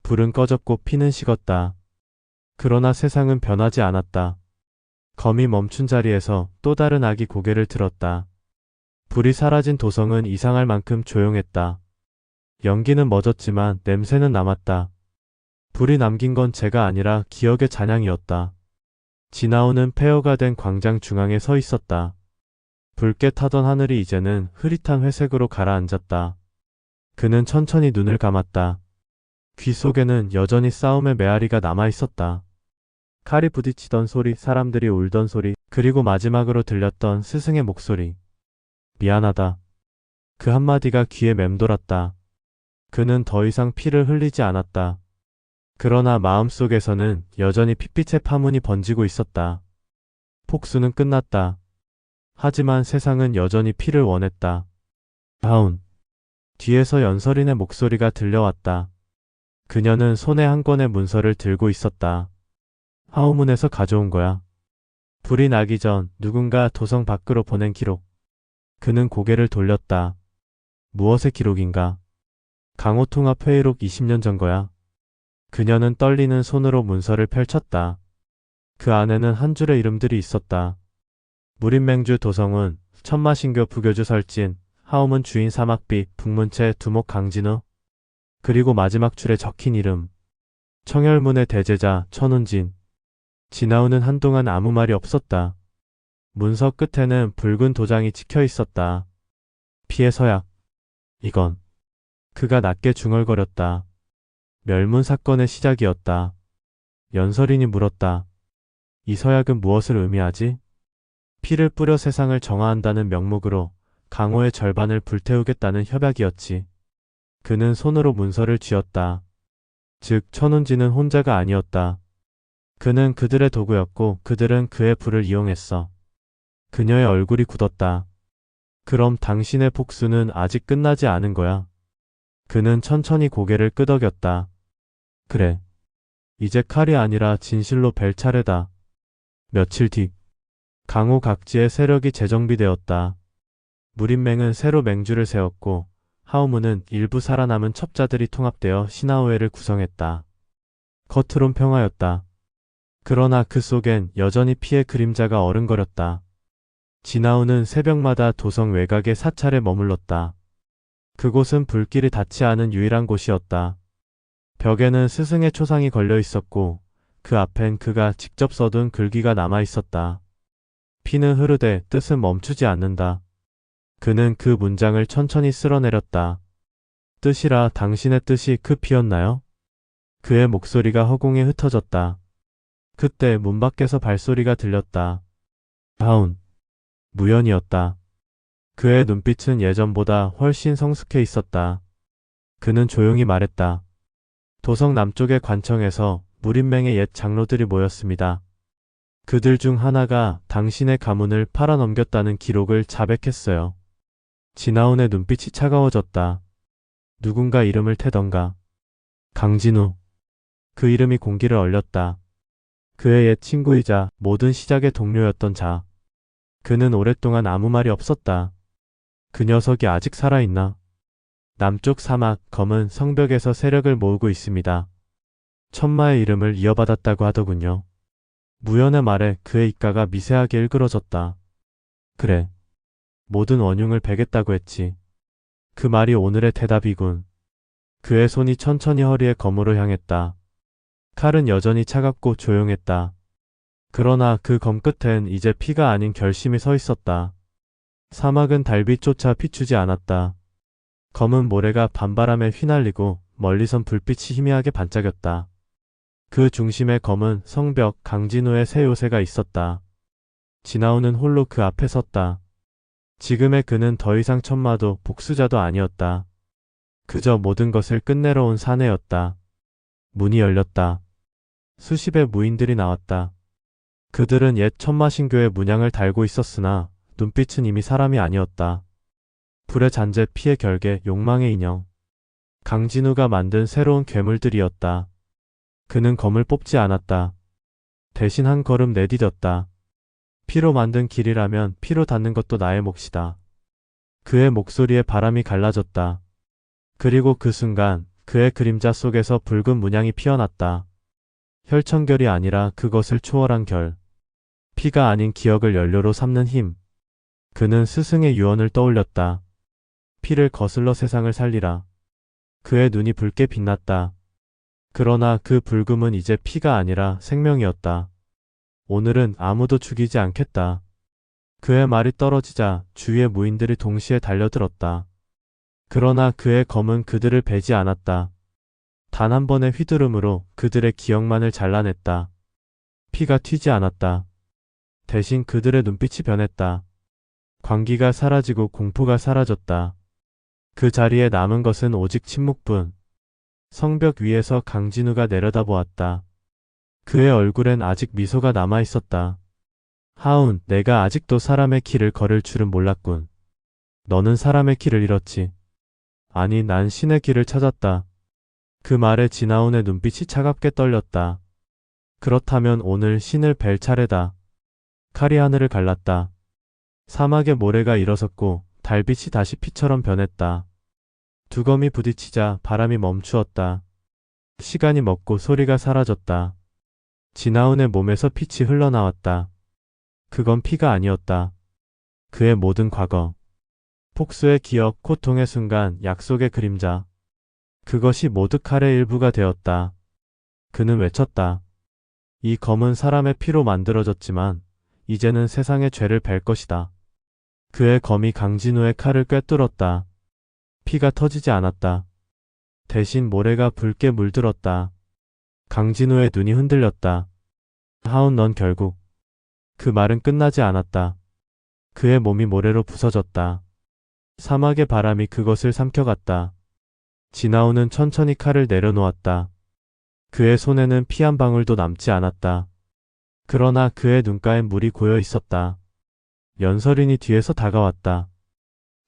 불은 꺼졌고 피는 식었다. 그러나 세상은 변하지 않았다. 검이 멈춘 자리에서 또 다른 악이 고개를 들었다. 불이 사라진 도성은 이상할 만큼 조용했다. 연기는 멎었지만 냄새는 남았다. 불이 남긴 건 죄가 아니라 기억의 잔향이었다. 지나오는 폐허가 된 광장 중앙에 서 있었다. 붉게 타던 하늘이 이제는 흐릿한 회색으로 가라앉았다. 그는 천천히 눈을 감았다. 귀 속에는 여전히 싸움의 메아리가 남아있었다. 칼이 부딪히던 소리, 사람들이 울던 소리, 그리고 마지막으로 들렸던 스승의 목소리. 미안하다. 그 한마디가 귀에 맴돌았다. 그는 더 이상 피를 흘리지 않았다. 그러나 마음속에서는 여전히 핏빛의 파문이 번지고 있었다. 폭수는 끝났다. 하지만 세상은 여전히 피를 원했다. 다운. 뒤에서 연설인의 목소리가 들려왔다. 그녀는 손에 한 권의 문서를 들고 있었다. 하우문에서 가져온 거야. 불이 나기 전 누군가 도성 밖으로 보낸 기록. 그는 고개를 돌렸다. 무엇의 기록인가? 강호통합회의록 20년 전 거야. 그녀는 떨리는 손으로 문서를 펼쳤다. 그 안에는 한 줄의 이름들이 있었다. 무림맹주 도성운, 천마신교 부교주 설진, 하우문 주인 사막비, 북문채 두목 강진우. 그리고 마지막 줄에 적힌 이름. 청열문의 대제자 천운진. 진아우는 한동안 아무 말이 없었다. 문서 끝에는 붉은 도장이 찍혀 있었다. 피의 서약. 이건. 그가 낮게 중얼거렸다. 멸문 사건의 시작이었다. 연설인이 물었다. 이 서약은 무엇을 의미하지? 피를 뿌려 세상을 정화한다는 명목으로 강호의 절반을 불태우겠다는 협약이었지. 그는 손으로 문서를 쥐었다. 즉 천운지는 혼자가 아니었다. 그는 그들의 도구였고 그들은 그의 불을 이용했어. 그녀의 얼굴이 굳었다. 그럼 당신의 복수는 아직 끝나지 않은 거야. 그는 천천히 고개를 끄덕였다. 그래. 이제 칼이 아니라 진실로 벨 차례다. 며칠 뒤 강호 각지의 세력이 재정비되었다. 무림맹은 새로 맹주를 세웠고 하우문은 일부 살아남은 첩자들이 통합되어 신하오회를 구성했다. 겉으론 평화였다. 그러나 그 속엔 여전히 피의 그림자가 어른거렸다. 진아우는 새벽마다 도성 외곽의 사찰에 머물렀다. 그곳은 불길이 닿지 않은 유일한 곳이었다. 벽에는 스승의 초상이 걸려 있었고 그 앞엔 그가 직접 써둔 글귀가 남아 있었다. 피는 흐르되 뜻은 멈추지 않는다. 그는 그 문장을 천천히 쓸어내렸다. 뜻이라 당신의 뜻이 그 피였나요? 그의 목소리가 허공에 흩어졌다. 그때 문 밖에서 발소리가 들렸다. 다운. 무연이었다. 그의 눈빛은 예전보다 훨씬 성숙해 있었다. 그는 조용히 말했다. 도성 남쪽의 관청에서 무림맹의 옛 장로들이 모였습니다. 그들 중 하나가 당신의 가문을 팔아넘겼다는 기록을 자백했어요. 진아온의 눈빛이 차가워졌다. 누군가 이름을 태던가. 강진우. 그 이름이 공기를 얼렸다. 그의 옛 친구이자 모든 시작의 동료였던 자. 그는 오랫동안 아무 말이 없었다. 그 녀석이 아직 살아있나? 남쪽 사막 검은 성벽에서 세력을 모으고 있습니다. 천마의 이름을 이어받았다고 하더군요. 무연의 말에 그의 입가가 미세하게 일그러졌다. 그래. 모든 원흉을 베겠다고 했지. 그 말이 오늘의 대답이군. 그의 손이 천천히 허리에 검으로 향했다. 칼은 여전히 차갑고 조용했다. 그러나 그 검 끝엔 이제 피가 아닌 결심이 서 있었다. 사막은 달빛조차 비추지 않았다. 검은 모래가 밤바람에 휘날리고 멀리선 불빛이 희미하게 반짝였다. 그 중심에 검은 성벽 강진우의 새 요새가 있었다. 진아오는 홀로 그 앞에 섰다. 지금의 그는 더 이상 천마도 복수자도 아니었다. 그저 모든 것을 끝내러 온 사내였다. 문이 열렸다. 수십의 무인들이 나왔다. 그들은 옛 천마신교의 문양을 달고 있었으나 눈빛은 이미 사람이 아니었다. 불의 잔재, 피의 결계, 욕망의 인형. 강진우가 만든 새로운 괴물들이었다. 그는 검을 뽑지 않았다. 대신 한 걸음 내디뎠다. 피로 만든 길이라면 피로 닿는 것도 나의 몫이다. 그의 목소리에 바람이 갈라졌다. 그리고 그 순간 그의 그림자 속에서 붉은 문양이 피어났다. 혈청결이 아니라 그것을 초월한 결. 피가 아닌 기억을 연료로 삼는 힘. 그는 스승의 유언을 떠올렸다. 피를 거슬러 세상을 살리라. 그의 눈이 붉게 빛났다. 그러나 그 붉음은 이제 피가 아니라 생명이었다. 오늘은 아무도 죽이지 않겠다. 그의 말이 떨어지자 주위의 무인들이 동시에 달려들었다. 그러나 그의 검은 그들을 베지 않았다. 단 한 번의 휘두름으로 그들의 기억만을 잘라냈다. 피가 튀지 않았다. 대신 그들의 눈빛이 변했다. 광기가 사라지고 공포가 사라졌다. 그 자리에 남은 것은 오직 침묵뿐. 성벽 위에서 강진우가 내려다보았다. 그의 얼굴엔 아직 미소가 남아 있었다. 하운, 내가 아직도 사람의 길을 걸을 줄은 몰랐군. 너는 사람의 길을 잃었지. 아니, 난 신의 길을 찾았다. 그 말에 진아온의 눈빛이 차갑게 떨렸다. 그렇다면 오늘 신을 뵐 차례다. 칼이 하늘을 갈랐다. 사막의 모래가 일어섰고 달빛이 다시 피처럼 변했다. 두 검이 부딪히자 바람이 멈추었다. 시간이 멎고 소리가 사라졌다. 진아온의 몸에서 빛이 흘러나왔다. 그건 피가 아니었다. 그의 모든 과거. 폭수의 기억, 고통의 순간, 약속의 그림자. 그것이 모두 칼의 일부가 되었다. 그는 외쳤다. 이 검은 사람의 피로 만들어졌지만 이제는 세상의 죄를 벨 것이다. 그의 검이 강진우의 칼을 꿰뚫었다. 피가 터지지 않았다. 대신 모래가 붉게 물들었다. 강진우의 눈이 흔들렸다. 하운, 넌 결국. 그 말은 끝나지 않았다. 그의 몸이 모래로 부서졌다. 사막의 바람이 그것을 삼켜갔다. 진아오는 천천히 칼을 내려놓았다. 그의 손에는 피 한 방울도 남지 않았다. 그러나 그의 눈가엔 물이 고여 있었다. 연설인이 뒤에서 다가왔다.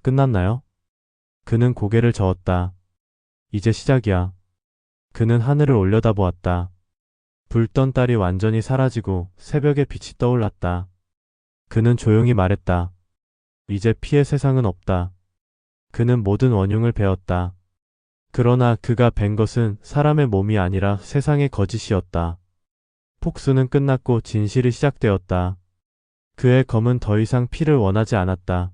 끝났나요? 그는 고개를 저었다. 이제 시작이야. 그는 하늘을 올려다보았다. 불던 달이 완전히 사라지고 새벽의 빛이 떠올랐다. 그는 조용히 말했다. 이제 피의 세상은 없다. 그는 모든 원흉을 베었다. 그러나 그가 벤 것은 사람의 몸이 아니라 세상의 거짓이었다. 폭수는 끝났고 진실이 시작되었다. 그의 검은 더 이상 피를 원하지 않았다.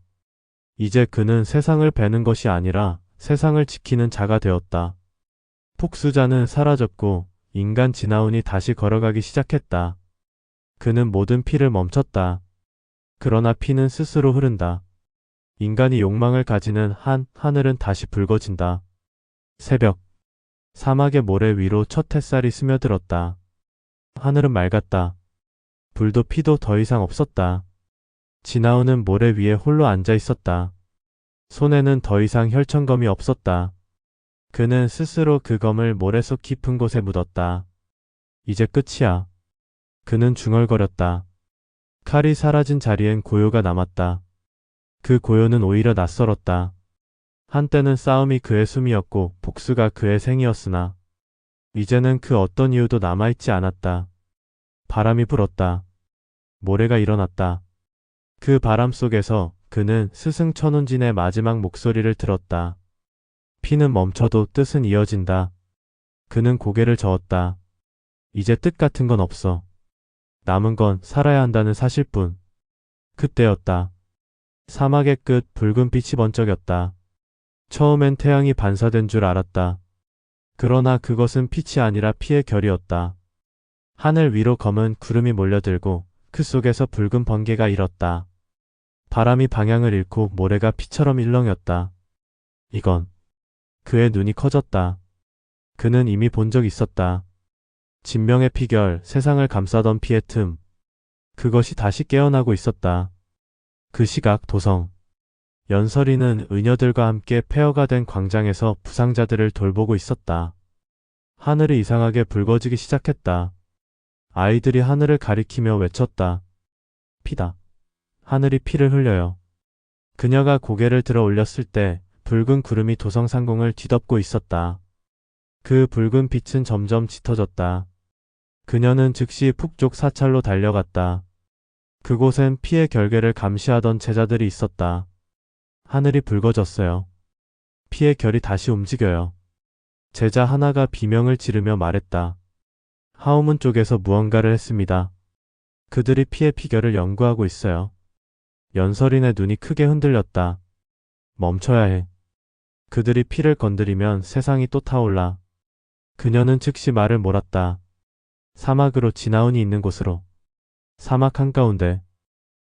이제 그는 세상을 베는 것이 아니라 세상을 지키는 자가 되었다. 폭수자는 사라졌고 인간 진아운이 다시 걸어가기 시작했다. 그는 모든 피를 멈췄다. 그러나 피는 스스로 흐른다. 인간이 욕망을 가지는 한, 하늘은 다시 붉어진다. 새벽. 사막의 모래 위로 첫 햇살이 스며들었다. 하늘은 맑았다. 불도 피도 더 이상 없었다. 진아우는 모래 위에 홀로 앉아 있었다. 손에는 더 이상 혈청검이 없었다. 그는 스스로 그 검을 모래 속 깊은 곳에 묻었다. 이제 끝이야. 그는 중얼거렸다. 칼이 사라진 자리엔 고요가 남았다. 그 고요는 오히려 낯설었다. 한때는 싸움이 그의 숨이었고 복수가 그의 생이었으나 이제는 그 어떤 이유도 남아있지 않았다. 바람이 불었다. 모래가 일어났다. 그 바람 속에서 그는 스승 천운진의 마지막 목소리를 들었다. 피는 멈춰도 뜻은 이어진다. 그는 고개를 저었다. 이제 뜻 같은 건 없어. 남은 건 살아야 한다는 사실뿐. 그때였다. 사막의 끝 붉은 빛이 번쩍였다. 처음엔 태양이 반사된 줄 알았다. 그러나 그것은 빛이 아니라 피의 결이었다. 하늘 위로 검은 구름이 몰려들고 그 속에서 붉은 번개가 일었다. 바람이 방향을 잃고 모래가 피처럼 일렁였다. 이건. 그의 눈이 커졌다. 그는 이미 본 적 있었다. 진명의 피결, 세상을 감싸던 피의 틈. 그것이 다시 깨어나고 있었다. 그 시각 도성. 연설이는 의녀들과 함께 폐허가 된 광장에서 부상자들을 돌보고 있었다. 하늘이 이상하게 붉어지기 시작했다. 아이들이 하늘을 가리키며 외쳤다. 피다. 하늘이 피를 흘려요. 그녀가 고개를 들어 올렸을 때 붉은 구름이 도성 상공을 뒤덮고 있었다. 그 붉은 빛은 점점 짙어졌다. 그녀는 즉시 북쪽 사찰로 달려갔다. 그곳엔 피의 결계를 감시하던 제자들이 있었다. 하늘이 붉어졌어요. 피의 결이 다시 움직여요. 제자 하나가 비명을 지르며 말했다. 하우문 쪽에서 무언가를 했습니다. 그들이 피의 피결을 연구하고 있어요. 연설인의 눈이 크게 흔들렸다. 멈춰야 해. 그들이 피를 건드리면 세상이 또 타올라. 그녀는 즉시 말을 몰았다. 사막으로 진아온이 있는 곳으로. 사막 한가운데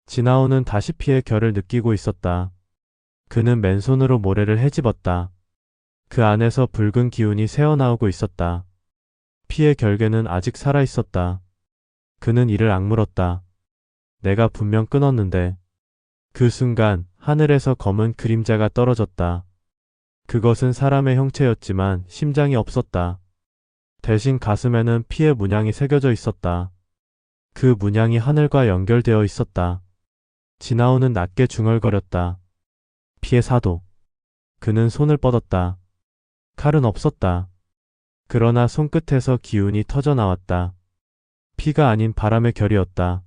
진아온은 다시 피의 결을 느끼고 있었다. 그는 맨손으로 모래를 헤집었다. 그 안에서 붉은 기운이 새어나오고 있었다. 피의 결계는 아직 살아있었다. 그는 이를 악물었다. 내가 분명 끊었는데. 그 순간 하늘에서 검은 그림자가 떨어졌다. 그것은 사람의 형체였지만 심장이 없었다. 대신 가슴에는 피의 문양이 새겨져 있었다. 그 문양이 하늘과 연결되어 있었다. 진아오는 낮게 중얼거렸다. 피의 사도. 그는 손을 뻗었다. 칼은 없었다. 그러나 손끝에서 기운이 터져나왔다. 피가 아닌 바람의 결이었다.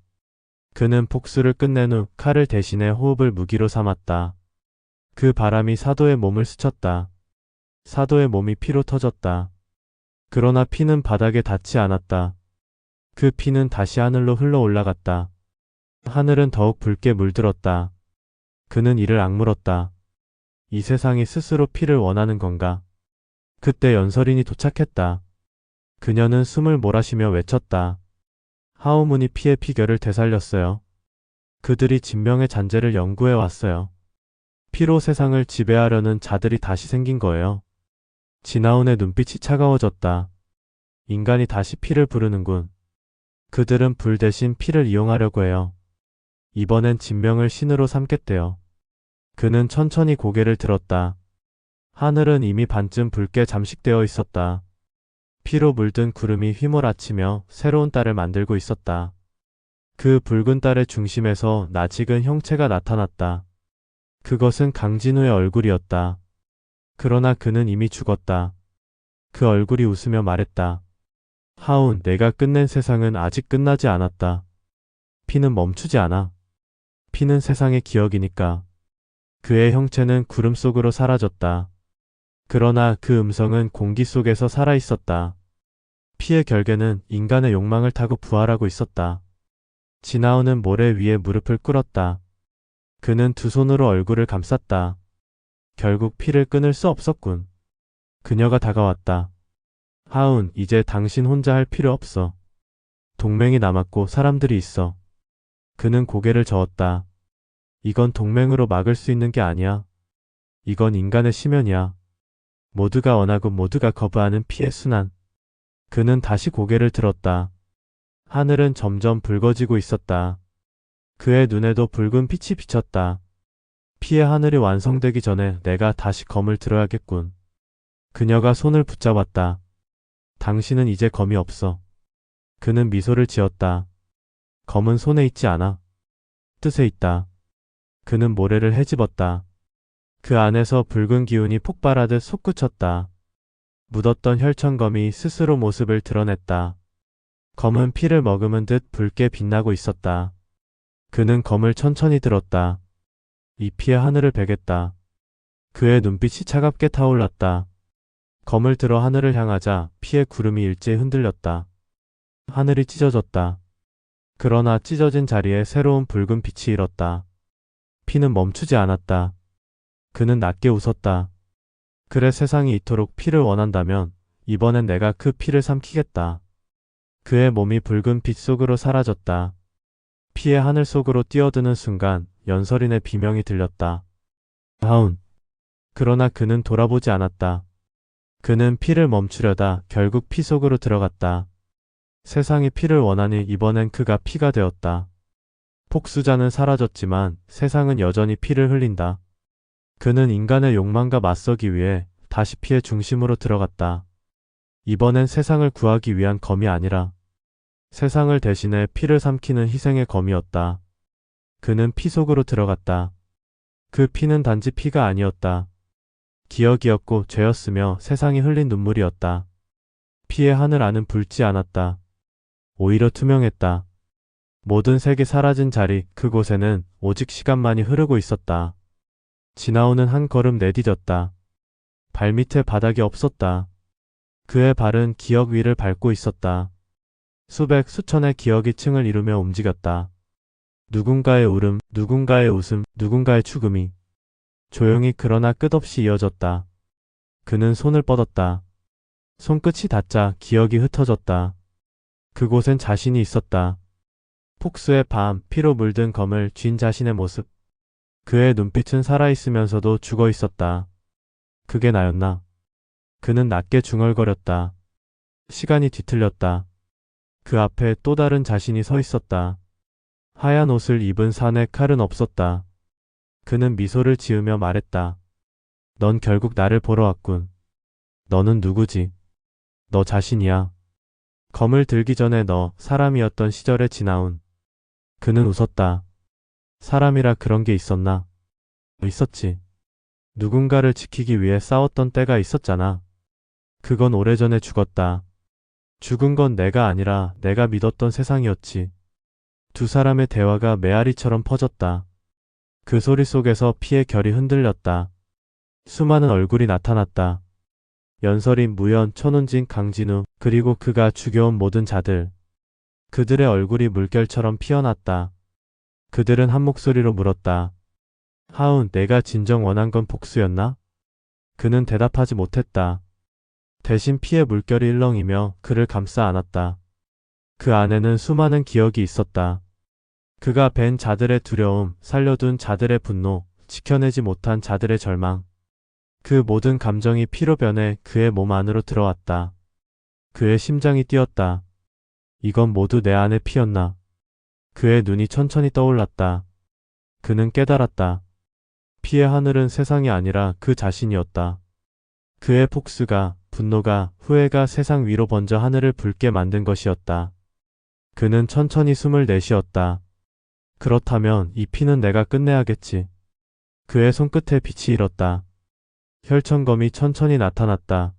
그는 복수를 끝낸 후 칼을 대신해 호흡을 무기로 삼았다. 그 바람이 사도의 몸을 스쳤다. 사도의 몸이 피로 터졌다. 그러나 피는 바닥에 닿지 않았다. 그 피는 다시 하늘로 흘러 올라갔다. 하늘은 더욱 붉게 물들었다. 그는 이를 악물었다. 이 세상이 스스로 피를 원하는 건가? 그때 연설인이 도착했다. 그녀는 숨을 몰아쉬며 외쳤다. 하오문이 피의 피결을 되살렸어요. 그들이 진명의 잔재를 연구해 왔어요. 피로 세상을 지배하려는 자들이 다시 생긴 거예요. 진아온의 눈빛이 차가워졌다. 인간이 다시 피를 부르는군. 그들은 불 대신 피를 이용하려고 해요. 이번엔 진명을 신으로 삼겠대요. 그는 천천히 고개를 들었다. 하늘은 이미 반쯤 붉게 잠식되어 있었다. 피로 물든 구름이 휘몰아치며 새로운 달을 만들고 있었다. 그 붉은 달의 중심에서 낯익은 형체가 나타났다. 그것은 강진우의 얼굴이었다. 그러나 그는 이미 죽었다. 그 얼굴이 웃으며 말했다. 하운, 내가 끝낸 세상은 아직 끝나지 않았다. 피는 멈추지 않아. 피는 세상의 기억이니까. 그의 형체는 구름 속으로 사라졌다. 그러나 그 음성은 공기 속에서 살아있었다. 피의 결계는 인간의 욕망을 타고 부활하고 있었다. 진아오는 모래 위에 무릎을 꿇었다. 그는 두 손으로 얼굴을 감쌌다. 결국 피를 끊을 수 없었군. 그녀가 다가왔다. 하운, 이제 당신 혼자 할 필요 없어. 동맹이 남았고 사람들이 있어. 그는 고개를 저었다. 이건 동맹으로 막을 수 있는 게 아니야. 이건 인간의 심연이야. 모두가 원하고 모두가 거부하는 피의 순환. 그는 다시 고개를 들었다. 하늘은 점점 붉어지고 있었다. 그의 눈에도 붉은 빛이 비쳤다. 피의 하늘이 완성되기 전에 내가 다시 검을 들어야겠군. 그녀가 손을 붙잡았다. 당신은 이제 검이 없어. 그는 미소를 지었다. 검은 손에 있지 않아. 뜻에 있다. 그는 모래를 헤집었다. 그 안에서 붉은 기운이 폭발하듯 솟구쳤다. 묻었던 혈천검이 스스로 모습을 드러냈다. 검은 피를 머금은 듯 붉게 빛나고 있었다. 그는 검을 천천히 들었다. 이 피의 하늘을 베겠다. 그의 눈빛이 차갑게 타올랐다. 검을 들어 하늘을 향하자 피의 구름이 일제히 흔들렸다. 하늘이 찢어졌다. 그러나 찢어진 자리에 새로운 붉은 빛이 일었다. 피는 멈추지 않았다. 그는 낮게 웃었다. 그래, 세상이 이토록 피를 원한다면 이번엔 내가 그 피를 삼키겠다. 그의 몸이 붉은 빛 속으로 사라졌다. 피의 하늘 속으로 뛰어드는 순간 연설인의 비명이 들렸다. 하운. 그러나 그는 돌아보지 않았다. 그는 피를 멈추려다 결국 피 속으로 들어갔다. 세상이 피를 원하니 이번엔 그가 피가 되었다. 폭수자는 사라졌지만 세상은 여전히 피를 흘린다. 그는 인간의 욕망과 맞서기 위해 다시 피의 중심으로 들어갔다. 이번엔 세상을 구하기 위한 검이 아니라 세상을 대신해 피를 삼키는 희생의 검이었다. 그는 피 속으로 들어갔다. 그 피는 단지 피가 아니었다. 기억이었고 죄였으며 세상이 흘린 눈물이었다. 피의 하늘 안은 붉지 않았다. 오히려 투명했다. 모든 색이 사라진 자리 그곳에는 오직 시간만이 흐르고 있었다. 진아오는 한 걸음 내디뎠다. 발밑에 바닥이 없었다. 그의 발은 기억 위를 밟고 있었다. 수백, 수천의 기억이 층을 이루며 움직였다. 누군가의 울음, 누군가의 웃음, 누군가의 죽음이 조용히 그러나 끝없이 이어졌다. 그는 손을 뻗었다. 손끝이 닿자 기억이 흩어졌다. 그곳엔 자신이 있었다. 폭수의 밤, 피로 물든 검을 쥔 자신의 모습. 그의 눈빛은 살아있으면서도 죽어 있었다. 그게 나였나? 그는 낮게 중얼거렸다. 시간이 뒤틀렸다. 그 앞에 또 다른 자신이 서 있었다. 하얀 옷을 입은 산에 칼은 없었다. 그는 미소를 지으며 말했다. 넌 결국 나를 보러 왔군. 너는 누구지? 너 자신이야. 검을 들기 전에 너 사람이었던 시절에 지나온. 그는 웃었다. 사람이라 그런 게 있었나? 있었지. 누군가를 지키기 위해 싸웠던 때가 있었잖아. 그건 오래전에 죽었다. 죽은 건 내가 아니라 내가 믿었던 세상이었지. 두 사람의 대화가 메아리처럼 퍼졌다. 그 소리 속에서 피의 결이 흔들렸다. 수많은 얼굴이 나타났다. 연설인 무연, 천운진, 강진우, 그리고 그가 죽여온 모든 자들. 그들의 얼굴이 물결처럼 피어났다. 그들은 한 목소리로 물었다. 하운, 내가 진정 원한 건 복수였나? 그는 대답하지 못했다. 대신 피의 물결이 일렁이며 그를 감싸 안았다. 그 안에는 수많은 기억이 있었다. 그가 뵌 자들의 두려움, 살려둔 자들의 분노, 지켜내지 못한 자들의 절망. 그 모든 감정이 피로 변해 그의 몸 안으로 들어왔다. 그의 심장이 뛰었다. 이건 모두 내 안의 피였나? 그의 눈이 천천히 떠올랐다. 그는 깨달았다. 피의 하늘은 세상이 아니라 그 자신이었다. 그의 폭수가, 분노가, 후회가 세상 위로 번져 하늘을 붉게 만든 것이었다. 그는 천천히 숨을 내쉬었다. 그렇다면 이 피는 내가 끝내야겠지. 그의 손끝에 빛이 일었다. 혈천검이 천천히 나타났다.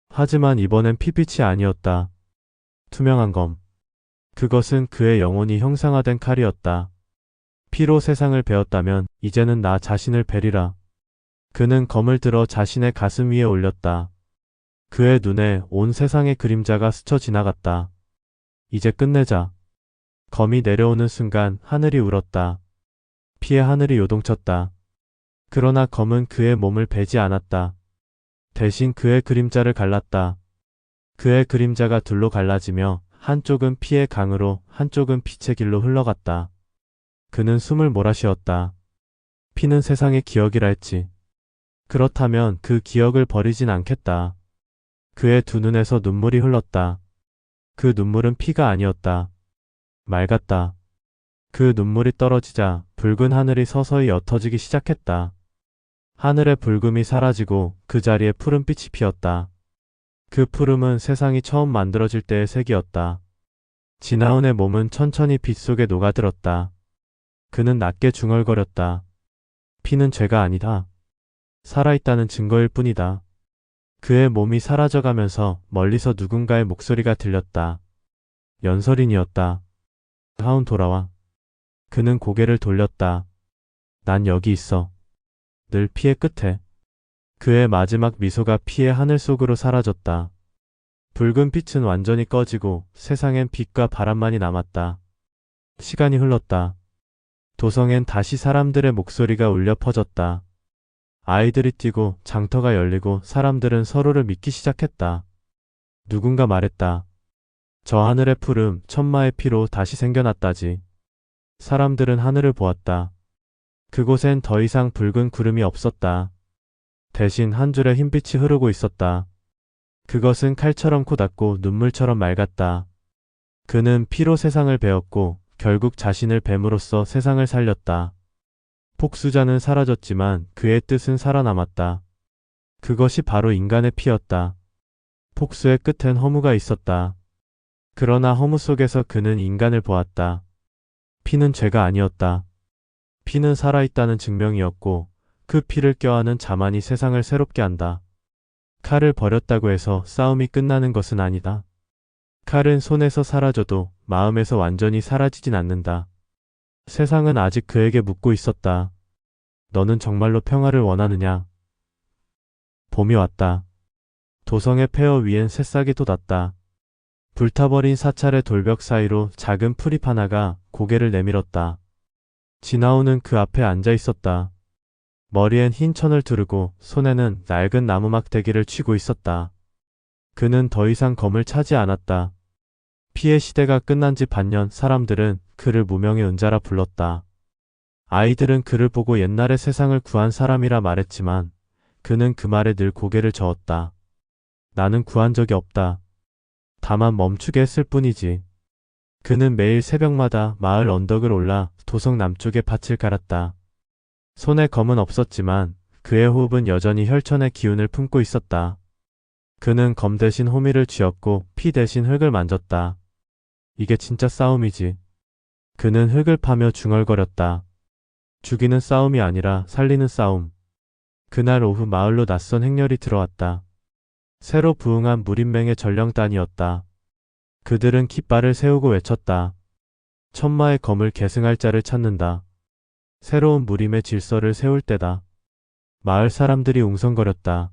하지만 이번엔 피빛이 아니었다. 투명한 검. 그것은 그의 영혼이 형상화된 칼이었다. 피로 세상을 베었다면 이제는 나 자신을 베리라. 그는 검을 들어 자신의 가슴 위에 올렸다. 그의 눈에 온 세상의 그림자가 스쳐 지나갔다. 이제 끝내자. 검이 내려오는 순간 하늘이 울었다. 피의 하늘이 요동쳤다. 그러나 검은 그의 몸을 베지 않았다. 대신 그의 그림자를 갈랐다. 그의 그림자가 둘로 갈라지며 한쪽은 피의 강으로 한쪽은 빛의 길로 흘러갔다. 그는 숨을 몰아쉬었다. 피는 세상의 기억이라 했지. 그렇다면 그 기억을 버리진 않겠다. 그의 두 눈에서 눈물이 흘렀다. 그 눈물은 피가 아니었다. 맑았다. 그 눈물이 떨어지자 붉은 하늘이 서서히 옅어지기 시작했다. 하늘의 붉음이 사라지고 그 자리에 푸른빛이 피었다. 그 푸름은 세상이 처음 만들어질 때의 색이었다. 진아은의 몸은 천천히 빛 속에 녹아들었다. 그는 낮게 중얼거렸다. 피는 죄가 아니다. 살아있다는 증거일 뿐이다. 그의 몸이 사라져가면서 멀리서 누군가의 목소리가 들렸다. 연설인이었다. 하운 돌아와. 그는 고개를 돌렸다. 난 여기 있어. 늘 피의 끝에. 그의 마지막 미소가 피의 하늘 속으로 사라졌다. 붉은 빛은 완전히 꺼지고 세상엔 빛과 바람만이 남았다. 시간이 흘렀다. 도성엔 다시 사람들의 목소리가 울려 퍼졌다. 아이들이 뛰고 장터가 열리고 사람들은 서로를 믿기 시작했다. 누군가 말했다. 저 하늘의 푸름, 천마의 피로 다시 생겨났다지. 사람들은 하늘을 보았다. 그곳엔 더 이상 붉은 구름이 없었다. 대신 한 줄의 흰빛이 흐르고 있었다. 그것은 칼처럼 코닿고 눈물처럼 맑았다. 그는 피로 세상을 베었고 결국 자신을 뱀으로써 세상을 살렸다. 폭수자는 사라졌지만 그의 뜻은 살아남았다. 그것이 바로 인간의 피였다. 폭수의 끝엔 허무가 있었다. 그러나 허무 속에서 그는 인간을 보았다. 피는 죄가 아니었다. 피는 살아있다는 증명이었고 그 피를 껴안은 자만이 세상을 새롭게 한다. 칼을 버렸다고 해서 싸움이 끝나는 것은 아니다. 칼은 손에서 사라져도 마음에서 완전히 사라지진 않는다. 세상은 아직 그에게 묻고 있었다. 너는 정말로 평화를 원하느냐? 봄이 왔다. 도성의 폐허 위엔 새싹이 돋았다. 불타버린 사찰의 돌벽 사이로 작은 풀잎 하나가 고개를 내밀었다. 진아오는 그 앞에 앉아 있었다. 머리엔 흰 천을 두르고 손에는 낡은 나무 막대기를 쥐고 있었다. 그는 더 이상 검을 차지 않았다. 피의 시대가 끝난 지 반년 사람들은 그를 무명의 은자라 불렀다. 아이들은 그를 보고 옛날의 세상을 구한 사람이라 말했지만 그는 그 말에 늘 고개를 저었다. 나는 구한 적이 없다. 다만 멈추게 했을 뿐이지. 그는 매일 새벽마다 마을 언덕을 올라 도성 남쪽의 밭을 갈았다. 손에 검은 없었지만 그의 호흡은 여전히 혈천의 기운을 품고 있었다. 그는 검 대신 호미를 쥐었고 피 대신 흙을 만졌다. 이게 진짜 싸움이지. 그는 흙을 파며 중얼거렸다. 죽이는 싸움이 아니라 살리는 싸움. 그날 오후 마을로 낯선 행렬이 들어왔다. 새로 부흥한 무림맹의 전령단이었다. 그들은 깃발을 세우고 외쳤다. 천마의 검을 계승할 자를 찾는다. 새로운 무림의 질서를 세울 때다. 마을 사람들이 웅성거렸다.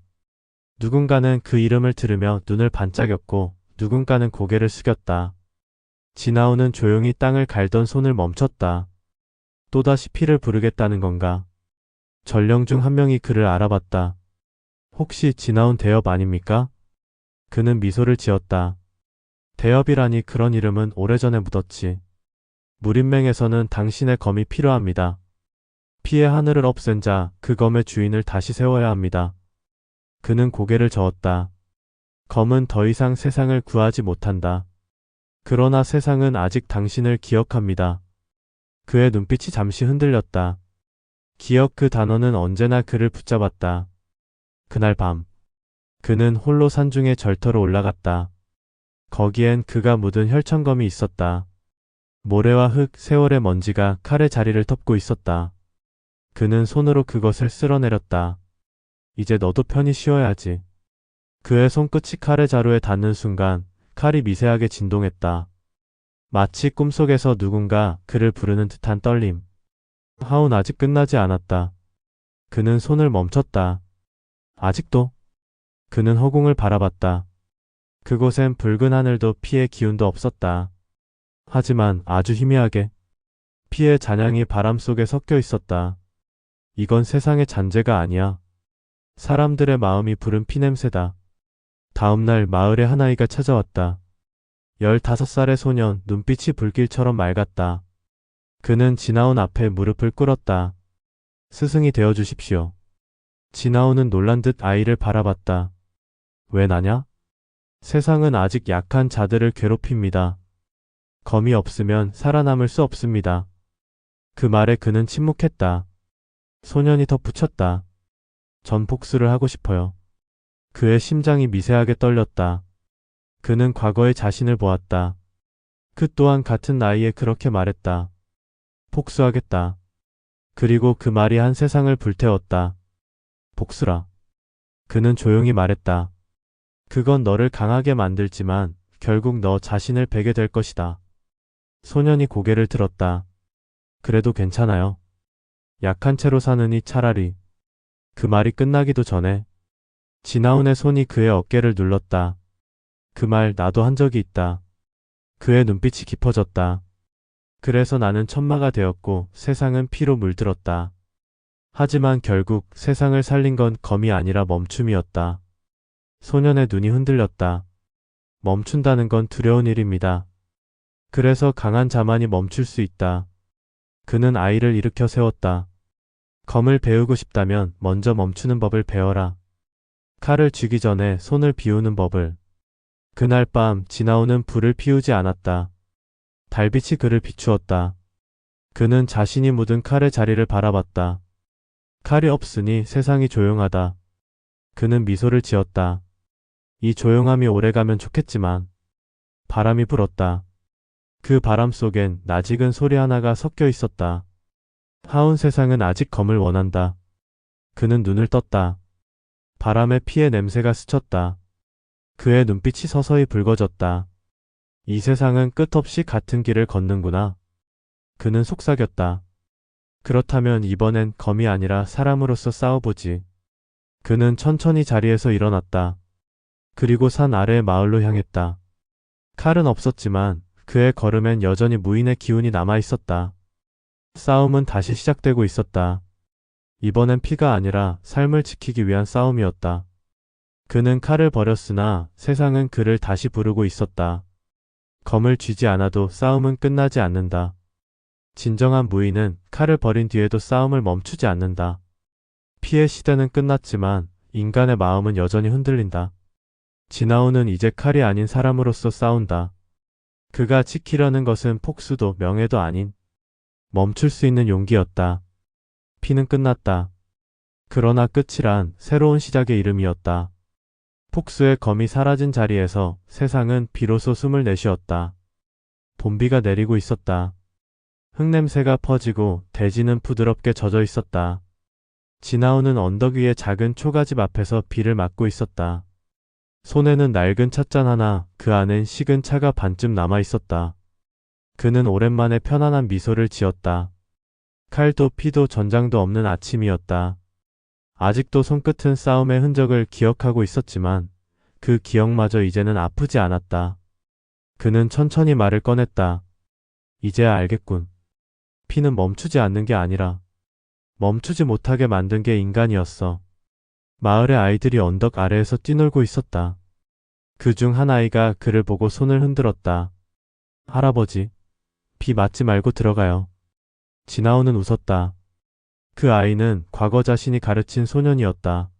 누군가는 그 이름을 들으며 눈을 반짝였고 누군가는 고개를 숙였다. 진아오는 조용히 땅을 갈던 손을 멈췄다. 또다시 피를 부르겠다는 건가? 전령 중 한 명이 그를 알아봤다. 혹시 진아온 대엽 아닙니까? 그는 미소를 지었다. 대엽이라니 그런 이름은 오래전에 묻었지. 무림맹에서는 당신의 검이 필요합니다. 피의 하늘을 없앤 자, 그 검의 주인을 다시 세워야 합니다. 그는 고개를 저었다. 검은 더 이상 세상을 구하지 못한다. 그러나 세상은 아직 당신을 기억합니다. 그의 눈빛이 잠시 흔들렸다. 기억 그 단어는 언제나 그를 붙잡았다. 그날 밤, 그는 홀로 산중의 절터로 올라갔다. 거기엔 그가 묻은 혈천검이 있었다. 모래와 흙, 세월의 먼지가 칼의 자리를 덮고 있었다. 그는 손으로 그것을 쓸어내렸다. 이제 너도 편히 쉬어야지. 그의 손끝이 칼의 자루에 닿는 순간 칼이 미세하게 진동했다. 마치 꿈속에서 누군가 그를 부르는 듯한 떨림. 하운 아직 끝나지 않았다. 그는 손을 멈췄다. 아직도? 그는 허공을 바라봤다. 그곳엔 붉은 하늘도 피의 기운도 없었다. 하지만 아주 희미하게 피의 잔향이 바람 속에 섞여 있었다. 이건 세상의 잔재가 아니야. 사람들의 마음이 부른 피냄새다. 다음날 마을에 한 아이가 찾아왔다. 15살의 소년, 눈빛이 불길처럼 맑았다. 그는 진아온 앞에 무릎을 꿇었다. 스승이 되어 주십시오. 진아온은 놀란 듯 아이를 바라봤다. 왜 나냐? 세상은 아직 약한 자들을 괴롭힙니다. 검이 없으면 살아남을 수 없습니다. 그 말에 그는 침묵했다. 소년이 덧붙였다. 전 복수를 하고 싶어요. 그의 심장이 미세하게 떨렸다. 그는 과거의 자신을 보았다. 그 또한 같은 나이에 그렇게 말했다. 복수하겠다. 그리고 그 말이 한 세상을 불태웠다. 복수라. 그는 조용히 말했다. 그건 너를 강하게 만들지만 결국 너 자신을 베게 될 것이다. 소년이 고개를 들었다. 그래도 괜찮아요. 약한 채로 사느니 차라리. 그 말이 끝나기도 전에 진아온의 손이 그의 어깨를 눌렀다. 그 말 나도 한 적이 있다. 그의 눈빛이 깊어졌다. 그래서 나는 천마가 되었고 세상은 피로 물들었다. 하지만 결국 세상을 살린 건 검이 아니라 멈춤이었다. 소년의 눈이 흔들렸다. 멈춘다는 건 두려운 일입니다. 그래서 강한 자만이 멈출 수 있다. 그는 아이를 일으켜 세웠다. 검을 배우고 싶다면 먼저 멈추는 법을 배워라. 칼을 쥐기 전에 손을 비우는 법을. 그날 밤 진아오는 불을 피우지 않았다. 달빛이 그를 비추었다. 그는 자신이 묻은 칼의 자리를 바라봤다. 칼이 없으니 세상이 조용하다. 그는 미소를 지었다. 이 조용함이 오래가면 좋겠지만 바람이 불었다. 그 바람 속엔 낯익은 소리 하나가 섞여 있었다. 하운 세상은 아직 검을 원한다. 그는 눈을 떴다. 바람에 피의 냄새가 스쳤다. 그의 눈빛이 서서히 붉어졌다. 이 세상은 끝없이 같은 길을 걷는구나. 그는 속삭였다. 그렇다면 이번엔 검이 아니라 사람으로서 싸워보지. 그는 천천히 자리에서 일어났다. 그리고 산 아래의 마을로 향했다. 칼은 없었지만 그의 걸음엔 여전히 무인의 기운이 남아 있었다. 싸움은 다시 시작되고 있었다. 이번엔 피가 아니라 삶을 지키기 위한 싸움이었다. 그는 칼을 버렸으나 세상은 그를 다시 부르고 있었다. 검을 쥐지 않아도 싸움은 끝나지 않는다. 진정한 무인은 칼을 버린 뒤에도 싸움을 멈추지 않는다. 피의 시대는 끝났지만 인간의 마음은 여전히 흔들린다. 진아오는 이제 칼이 아닌 사람으로서 싸운다. 그가 지키려는 것은 폭수도 명예도 아닌 멈출 수 있는 용기였다. 피는 끝났다. 그러나 끝이란 새로운 시작의 이름이었다. 폭수의 검이 사라진 자리에서 세상은 비로소 숨을 내쉬었다. 봄비가 내리고 있었다. 흙냄새가 퍼지고 대지는 부드럽게 젖어 있었다. 지나오는 언덕 위의 작은 초가집 앞에서 비를 맞고 있었다. 손에는 낡은 찻잔 하나, 그 안엔 식은 차가 반쯤 남아 있었다. 그는 오랜만에 편안한 미소를 지었다. 칼도 피도 전장도 없는 아침이었다. 아직도 손끝은 싸움의 흔적을 기억하고 있었지만 그 기억마저 이제는 아프지 않았다. 그는 천천히 말을 꺼냈다. 이제야 알겠군. 피는 멈추지 않는 게 아니라 멈추지 못하게 만든 게 인간이었어. 마을의 아이들이 언덕 아래에서 뛰놀고 있었다. 그중 한 아이가 그를 보고 손을 흔들었다. 할아버지, 비 맞지 말고 들어가요. 지나오는 웃었다. 그 아이는 과거 자신이 가르친 소년이었다.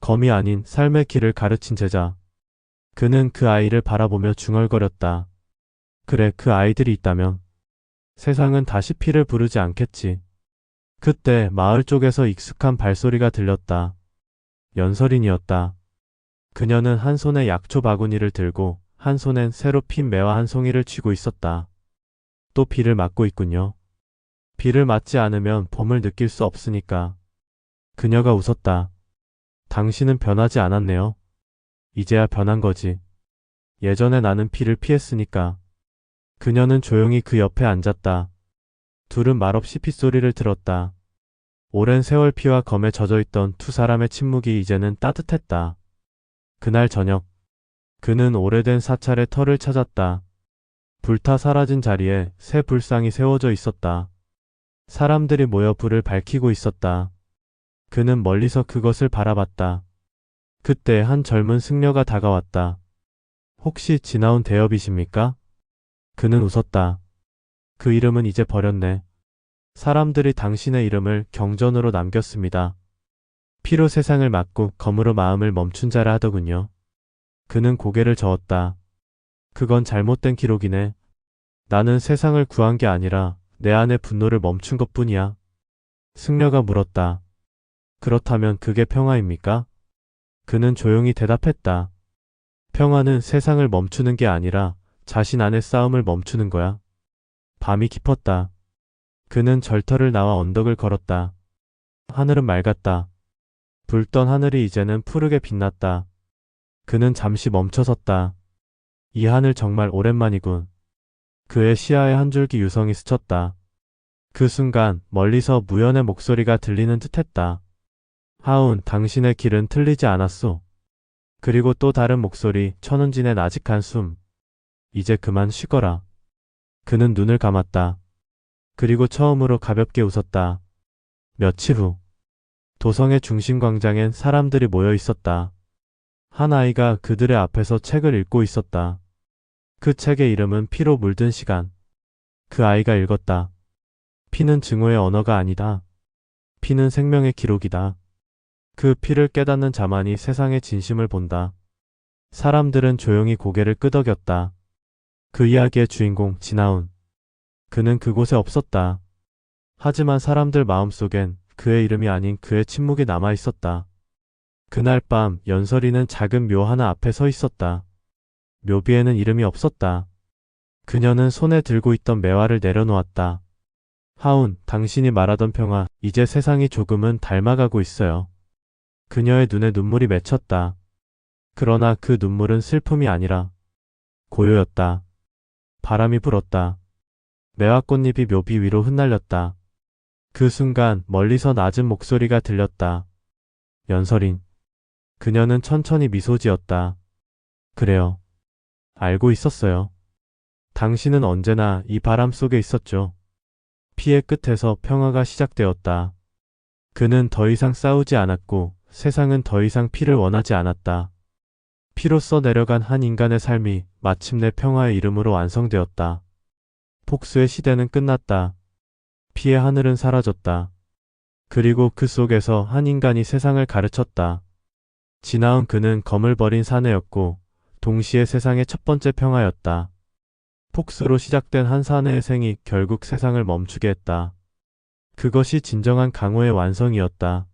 검이 아닌 삶의 길을 가르친 제자. 그는 그 아이를 바라보며 중얼거렸다. 그래, 그 아이들이 있다면 세상은 다시 피를 부르지 않겠지. 그때 마을 쪽에서 익숙한 발소리가 들렸다. 연설인이었다. 그녀는 한 손에 약초 바구니를 들고 한 손엔 새로 핀 매화 한 송이를 쥐고 있었다. 또 비를 맞고 있군요. 비를 맞지 않으면 봄을 느낄 수 없으니까. 그녀가 웃었다. 당신은 변하지 않았네요. 이제야 변한 거지. 예전에 나는 비를 피했으니까. 그녀는 조용히 그 옆에 앉았다. 둘은 말없이 핏소리를 들었다. 오랜 세월 피와 검에 젖어있던 두 사람의 침묵이 이제는 따뜻했다. 그날 저녁, 그는 오래된 사찰의 터를 찾았다. 불타 사라진 자리에 새 불상이 세워져 있었다. 사람들이 모여 불을 밝히고 있었다. 그는 멀리서 그것을 바라봤다. 그때 한 젊은 승려가 다가왔다. 혹시 지나온 대엽이십니까? 그는 웃었다. 그 이름은 이제 버렸네. 사람들이 당신의 이름을 경전으로 남겼습니다. 피로 세상을 막고 검으로 마음을 멈춘 자라 하더군요. 그는 고개를 저었다. 그건 잘못된 기록이네. 나는 세상을 구한 게 아니라 내 안의 분노를 멈춘 것뿐이야. 승려가 물었다. 그렇다면 그게 평화입니까? 그는 조용히 대답했다. 평화는 세상을 멈추는 게 아니라 자신 안의 싸움을 멈추는 거야. 밤이 깊었다. 그는 절터를 나와 언덕을 걸었다. 하늘은 맑았다. 붉던 하늘이 이제는 푸르게 빛났다. 그는 잠시 멈춰섰다. 이 하늘 정말 오랜만이군. 그의 시야에 한 줄기 유성이 스쳤다. 그 순간 멀리서 무연의 목소리가 들리는 듯했다. 하운, 당신의 길은 틀리지 않았소. 그리고 또 다른 목소리, 천운진의 나직한 숨. 이제 그만 쉬거라. 그는 눈을 감았다. 그리고 처음으로 가볍게 웃었다. 며칠 후, 도성의 중심 광장엔 사람들이 모여 있었다. 한 아이가 그들의 앞에서 책을 읽고 있었다. 그 책의 이름은 피로 물든 시간. 그 아이가 읽었다. 피는 증오의 언어가 아니다. 피는 생명의 기록이다. 그 피를 깨닫는 자만이 세상의 진심을 본다. 사람들은 조용히 고개를 끄덕였다. 그 이야기의 주인공 진아운. 그는 그곳에 없었다. 하지만 사람들 마음속엔 그의 이름이 아닌 그의 침묵이 남아 있었다. 그날 밤 연설이는 작은 묘 하나 앞에 서 있었다. 묘비에는 이름이 없었다. 그녀는 손에 들고 있던 매화를 내려놓았다. 하운, 당신이 말하던 평화, 이제 세상이 조금은 닮아가고 있어요. 그녀의 눈에 눈물이 맺혔다. 그러나 그 눈물은 슬픔이 아니라 고요였다. 바람이 불었다. 매화꽃잎이 묘비 위로 흩날렸다. 그 순간 멀리서 낮은 목소리가 들렸다. 연설인. 그녀는 천천히 미소 지었다. 그래요. 알고 있었어요. 당신은 언제나 이 바람 속에 있었죠. 피해 끝에서 평화가 시작되었다. 그는 더 이상 싸우지 않았고 세상은 더 이상 피를 원하지 않았다. 피로써 내려간 한 인간의 삶이 마침내 평화의 이름으로 완성되었다. 폭수의 시대는 끝났다. 피의 하늘은 사라졌다. 그리고 그 속에서 한 인간이 세상을 가르쳤다. 지나온 그는 검을 버린 사내였고 동시에 세상의 첫 번째 평화였다. 폭수로 시작된 한 사내의 생이 결국 세상을 멈추게 했다. 그것이 진정한 강호의 완성이었다.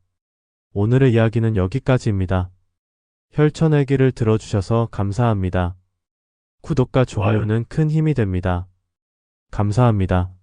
오늘의 이야기는 여기까지입니다. 혈천애기를 들어주셔서 감사합니다. 구독과 좋아요는 큰 힘이 됩니다. 감사합니다.